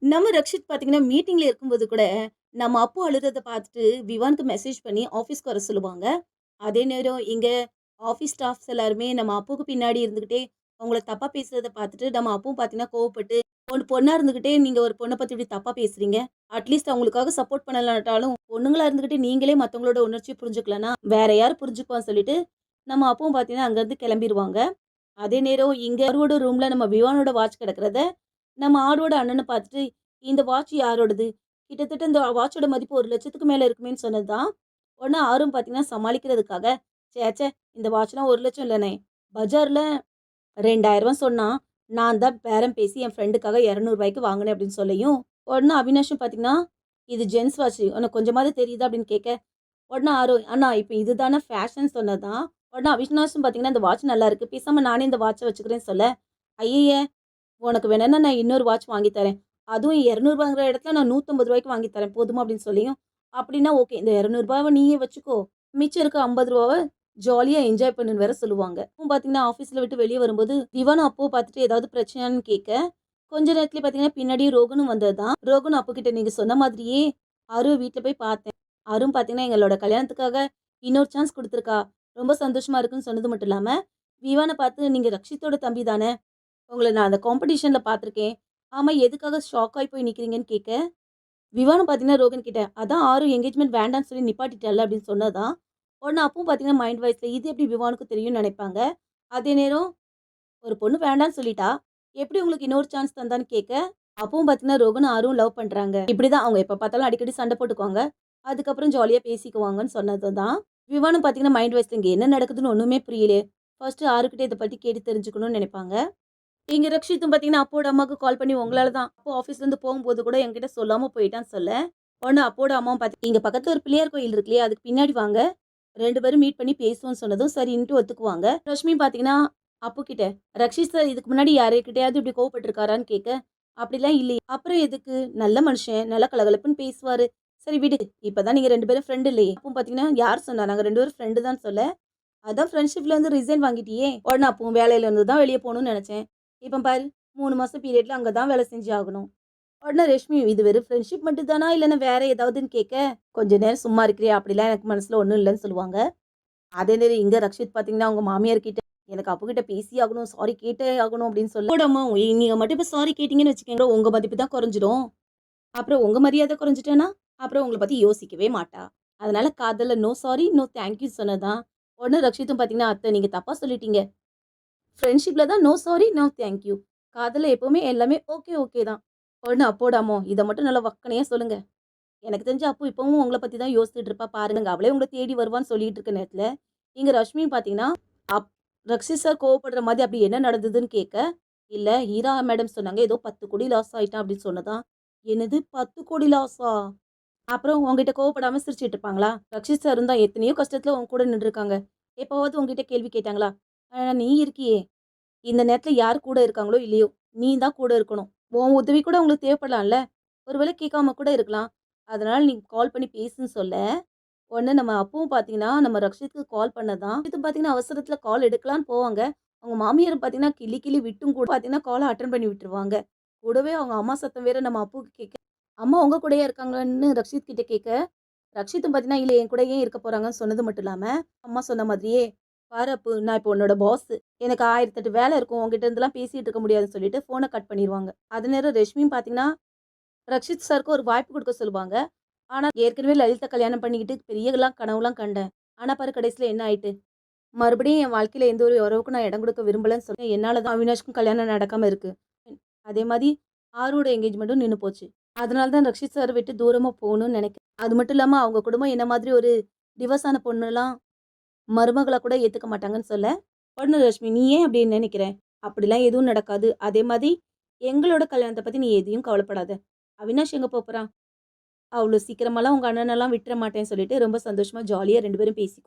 நம்ம ரக்ஷித் பார்த்தீங்கன்னா, மீட்டிங்ல இருக்கும்போது கூட, நம்ம அப்பு அழுறத பார்த்துட்டு விவான்க்கு மெசேஜ் பண்ணி ஆஃபீஸ்க்கு வர சொல்லுவாங்க. அதே நேரம் இங்க ஆஃபீஸ் ஸ்டாஃப்ஸ் எல்லாருமே நம்ம அப்புக்கு பின்னாடி இருந்துகிட்டே, அவங்கள தப்பா பேசுறத பார்த்துட்டு, நம்ம அப்புவும் பார்த்தீங்கன்னா கோவப்பட்டு, ஒரு பொண்ணா இருந்துகிட்டே நீங்க ஒரு பொண்ண பத்தி இப்படி தப்பா பேசுறீங்க. அட்லீஸ்ட் அவங்களுக்காக சப்போர்ட் பண்ணலாட்டாலும், பொண்ணுங்களா இருந்துகிட்டு நீங்களே மத்தவங்களோட உணர்ச்சிய புரிஞ்சுக்கலன்னா, வேற யார் புரிஞ்சுக்குவான்னு சொல்லிட்டு, நம்ம அப்புவும் பார்த்தீங்கன்னா, அங்கருந்து கிளம்பிருவாங்க. அதே நேரம் இங்க ஆரோட ரூம்ல நம்ம விவானோட வாட்ச் கிடக்கிறத, நம்ம ஆரோட அண்ணன பார்த்துட்டு, "இந்த வாட்ச் யாரோடது? கிட்டத்தட்ட இந்த வாட்சோட மதிப்பு 1,00,000க்கு மேல இருக்குமேன்னு" சொன்னது தான். உடனே ஆரும் பார்த்தீங்கன்னா சமாளிக்கிறதுக்காக, "ச்சே ச்சே இந்த வாட்ச்லாம் 1,00,000 இல்லண்ணே. பஜார்ல ரூ. 2,000 சொன்னா, நான் தான் பேரம் பேசி என் ஃப்ரெண்டுக்காக ரூ. 200க்கு வாங்கினேன்" அப்படின்னு சொல்லியும், உடனே அவினாஷும் பார்த்தீங்கன்னா, "இது ஜென்ஸ் வாட்ச் உனக்கு கொஞ்சமாவது தெரியுதா?" அப்படின்னு கேட்க, உடனே ஆரோ, "அண்ணா இப்ப இதுதானே ஃபேஷன்" சொன்னதான். உடனே அவினாஷும் பார்த்தீங்கன்னா, "இந்த வாட்ச் நல்லாயிருக்கு. பேசாம நானே இந்த வாட்ச வச்சுக்கிறேன்னு" சொல்ல, "ஐயய்ய! உனக்கு வேணும்னா நான் இன்னொரு வாட்ச் வாங்கி தரேன். அதுவும் ரூ. 200ங்கிற இடத்துல நான் ரூ. 150க்கு வாங்கி தரேன் போதுமா?" அப்படின்னு சொல்லியும், "அப்படின்னா ஓகே. இந்த ரூ. 200 நீயே வச்சுக்கோ. மிச்சம் இருக்க ரூ. 50 ஜாலியா என்ஜாய் பண்ணுன்னு" வேற சொல்லுவாங்க. அப்பவும் பார்த்தீங்கன்னா, ஆஃபீஸ்ல விட்டு வெளிய வரும்போது, திவானும் அப்புவும் பார்த்துட்டு ஏதாவது பிரச்சனையான்னு கேட்க, கொஞ்ச நேரத்திலேயே பார்த்தீங்கன்னா, பின்னாடியே ரோகனும் வந்தது தான். ரோகனும் அப்புகிட்ட, "நீங்க சொன்ன மாதிரியே அரு வீட்ல போய் பார்த்தேன். அரும் பார்த்தீங்கன்னா, எங்களோட கல்யாணத்துக்காக இன்னொரு சான்ஸ் குடுத்துருக்கா. ரொம்ப சந்தோஷமா இருக்குன்னு" சொன்னது மட்டும் இல்லாம, விவான பார்த்து, "நீங்க ரக்ஷித்தோட தம்பி தானே? உங்கள நான் அந்த காம்படிஷன்ல பார்த்துருக்கேன். ஆமா, எதுக்காக ஷாக் ஆயி போய் நிக்கிறீங்கன்னு?" கேட்க, விவானும் பார்த்தீங்கன்னா ரோகன் கிட்ட, "அதான் ஆரு என்கேஜ்மெண்ட் வேண்டான்னு சொல்லி நிப்பாட்டிட்டால்ல" அப்படின்னு சொன்னதாம். உடனே அப்பவும் பார்த்தீங்கன்னா மைண்ட் வாய்ஸ்ல இது எப்படி விவானுக்கு தெரியும்னு நினைப்பாங்க. அதே நேரம் ஒரு பொண்ணு வேண்டான்னு சொல்லிட்டா, எப்படி உங்களுக்கு இன்னொரு சான்ஸ் தந்தான்னு கேட்க, அப்பவும் பார்த்தீங்கன்னா ரோகனும் ஆரும் லவ் பண்றாங்க. இப்படிதான் அவங்க எப்ப பார்த்தாலும் அடிக்கடி சண்டை போட்டுக்குவாங்க. அதுக்கப்புறம் ஜாலியா பேசிக்குவாங்கன்னு சொன்னது தான். விவானும் பார்த்தீங்கன்னா மைண்ட் வாய்ஸ்ல இங்க என்ன நடக்குதுன்னு ஒண்ணுமே புரியலையே. ஃபர்ஸ்ட் ஆருகிட்ட இத பத்தி கேட்டு தெரிஞ்சுக்கணும்னு நினைப்பாங்க. இங்க ரக்ஷித்தும் பார்த்தீங்கன்னா, அப்போட அம்மாவுக்கு கால் பண்ணி உங்களால தான் அப்போ ஆஃபீஸ்லேருந்து போகும்போது கூட என்கிட்ட சொல்லாம போயிட்டான்னு சொல்ல, உடனே அப்போட அம்மாவும் பார்த்து, "இங்க பக்கத்துல ஒரு பிள்ளையார் கோயில் இருக்கு இல்லையா? அதுக்கு பின்னாடி வாங்க. 2 பேரும் மீட் பண்ணி பேசுவோம்ன்னு" சொன்னதும் சரின்ட்டு ஒத்துக்குவாங்க. ரஷ்மி பார்த்தீங்கன்னா, அப்பு கிட்ட, "ரக்ஷித் சார் இதுக்கு முன்னாடி யார்கிட்டயாவது இப்படி கோவப்பட்டுருக்காரான்னு?" கேட்க, "அப்படிலாம் இல்லையே." "அப்புறம் எதுக்கு? நல்ல மனுஷன். நல்லா கலகலப்புன்னு பேசுவாரு. சரி விடு. இப்பதான் நீங்க 2 பேரும் ஃப்ரெண்ட் இல்லையே." அப்பவும் பார்த்தீங்கன்னா, "யார் சொன்னா? நாங்க 2 பேரும் ஃப்ரெண்டு தான்" சொல்ல, "அதான் ஃப்ரெண்ட்ஷிப்ல இருந்து ரிசைன் வாங்கிட்டியே." உடனே அப்பவும் வேலையில இருந்து தான் வெளிய போணும்னு நெனச்சேன். இப்ப பாரு 3 மாசம் பீரியட்ல அங்க தான் வேலை செஞ்சு ஆகணும். உடனே ரஷ்மி இது வெறும் ஃப்ரெண்ட்ஷிப் மட்டும் தானா? இல்லன்னா வேற ஏதாவதுன்னு கேட்க, கொஞ்ச நேரம் சும்மா இருக்கிறியா? அப்படிலாம் எனக்கு மனசுல ஒண்ணும் இல்லன்னு சொல்லுவாங்க. அதே நேரம் இங்க ரக்ஷித் பார்த்தீங்கன்னா, அவங்க மாமியார் கிட்ட எனக்கு அப்புகிட்ட பேசியே ஆகணும். சாரி கேட்டே ஆகணும் அப்படின்னு சொல்ல, போடாம்மா நீங்க மட்டும் இப்ப சாரி கேட்டீங்கன்னு வச்சுக்கோங்க, உங்க மதிப்பு தான் குறைஞ்சிடும். அப்புறம் உங்க மரியாதை குறைஞ்சிட்டேன்னா, அப்புறம் உங்கள பத்தி யோசிக்கவே மாட்டா. அதனால காதல்ல no sorry, no thank you சொன்னதான். உடனே ரக்ஷித்தும் பார்த்தீங்கன்னா, அத்தை நீங்க தப்பா சொல்லிட்டீங்க. ஃப்ரெண்ட்ஷிப்ல தான் no sorry, no thank you. காதல்ல எப்பவுமே எல்லாமே ஓகே, ஓகே தான். உடனே அப்போடாமோ இத மட்டும் நல்லா வக்கனையா சொல்லுங்க. எனக்கு தெரிஞ்சு அப்பு இப்பவும் உங்கள பத்தி தான் யோசிச்சுட்டு இருப்பா பாருங்க. அவளே உங்கள தேடி வருவான்னு சொல்லிட்டு இருக்க நேரத்துல, இங்க ரஷ்மியும் பார்த்தீங்கன்னா, அப் ரக்ஷித் சார் கோவப்படுற மாதிரி அப்படி என்ன நடந்ததுன்னு கேட்க, இல்ல ஹீரா மேடம் சொன்னாங்க ஏதோ 10,00,00,000 லாஸ் ஆயிட்டான் அப்படின்னு சொன்னதாம். என்னது 10,00,00,000 லாஸா? அப்புறம் உன்கிட்ட கோவப்படாம சிரிச்சுட்டு இருப்பாங்களா? ரக்ஷித் சாரும் தான் எத்தனையோ கஷ்டத்துல உன் கூட நின்றுருக்காங்க. எப்பவாவது உன்கிட்ட கேள்வி கேட்டாங்களா? நீ இருக்கியே. இந்த நேரத்துல யார் கூட இருக்காங்களோ இல்லையோ, நீ தான் கூட இருக்கணும். உன் உதவி கூட அவங்களுக்கு தேவைப்படலாம்ல. ஒரு வேளை கேட்காம கூட இருக்கலாம். அதனால நீ கால் பண்ணி பேசுன்னு சொல்ல, உடனே நம்ம அப்புவும் பார்த்தீங்கன்னா, நம்ம ரக்ஷித்துக்கு கால் பண்ணதான். ரக்ஷித்தும் பார்த்தீங்கன்னா, அவசரத்துல கால் எடுக்கலான்னு போவாங்க. அவங்க மாமியார் பார்த்தீங்கன்னா, கிள்ளி கிள்ளி விட்டும் கூட பார்த்தீங்கன்னா, கால அட்டெண்ட் பண்ணி விட்டுருவாங்க. கூடவே அவங்க அம்மா சத்தம் வேற நம்ம அப்புவுக்கு கேட்க, அம்மா உங்க கூடயே இருக்காங்கன்னு ரக்ஷித் கிட்ட கேட்க, ரக்ஷித்தும் பார்த்தீங்கன்னா, இல்ல என் கூடயே இருக்க போறாங்கன்னு சொன்னது மட்டும் இல்லாம, அம்மா சொன்ன மாதிரியே, "பாரு அப்பு, நான் இப்போ உன்னோட பாஸ். எனக்கு 1008 வேலை இருக்கும். உன்கிட்ட இருந்துலாம் பேசிட்டு இருக்க முடியாதுன்னு" சொல்லிட்டு ஃபோன கட் பண்ணிருவாங்க. அதே நேரம் ரஷ்மியும் பார்த்தீங்கன்னா, ரக்ஷித் சாருக்கு ஒரு வாய்ப்பு குடுக்க சொல்லுவாங்க. ஆனா, ஏற்கனவே லலிதா கல்யாணம் பண்ணிக்கிட்டு பெரியலாம் கனவுலாம் கண்டேன். ஆனா பாரு கடைசில என்ன ஆயிட்டு? மறுபடியும் என் வாழ்க்கையில எந்த ஒரு உறவுக்கும் நான் இடம் கொடுக்க விரும்பலன்னு சொல்லி, என்னால தான் அவினாஷ்க்கும் கல்யாணம் நடக்காம இருக்கு. அதே மாரி ஆரோட என்கேஜ்மெண்ட்டும் நின்னு போச்சு. அதனால தான் ரக்ஷித் சார விட்டு தூரமா போகணும்னு நெனைக்கிறேன். அது மட்டும் இல்லாம அவங்க குடும்பம் என்ன மாதிரி ஒரு டிவோர்ஸ் ஆன பொண்ணுலாம் மருமகள கூட ஏத்துக்க மாட்டாங்கன்னு சொல்ல, உடனே ரஷ்மி, "நீ ஏன் அப்படி நினைக்கிற? அப்படிலாம் எதுவும் நடக்காது. அதே மாதிரி எங்களோட கல்யாணத்த பத்தி நீ எதையும் கவலைப்படாத. அவினாஷ் எங்க போப்போறான்? அவ்ளோ சீக்கிரமாலாம் உங்க அண்ணனெல்லாம் விட்டுற மாட்டேன்னு" சொல்லிட்டு ரொம்ப சந்தோஷமா ஜாலியா 2 பேரும் பேசி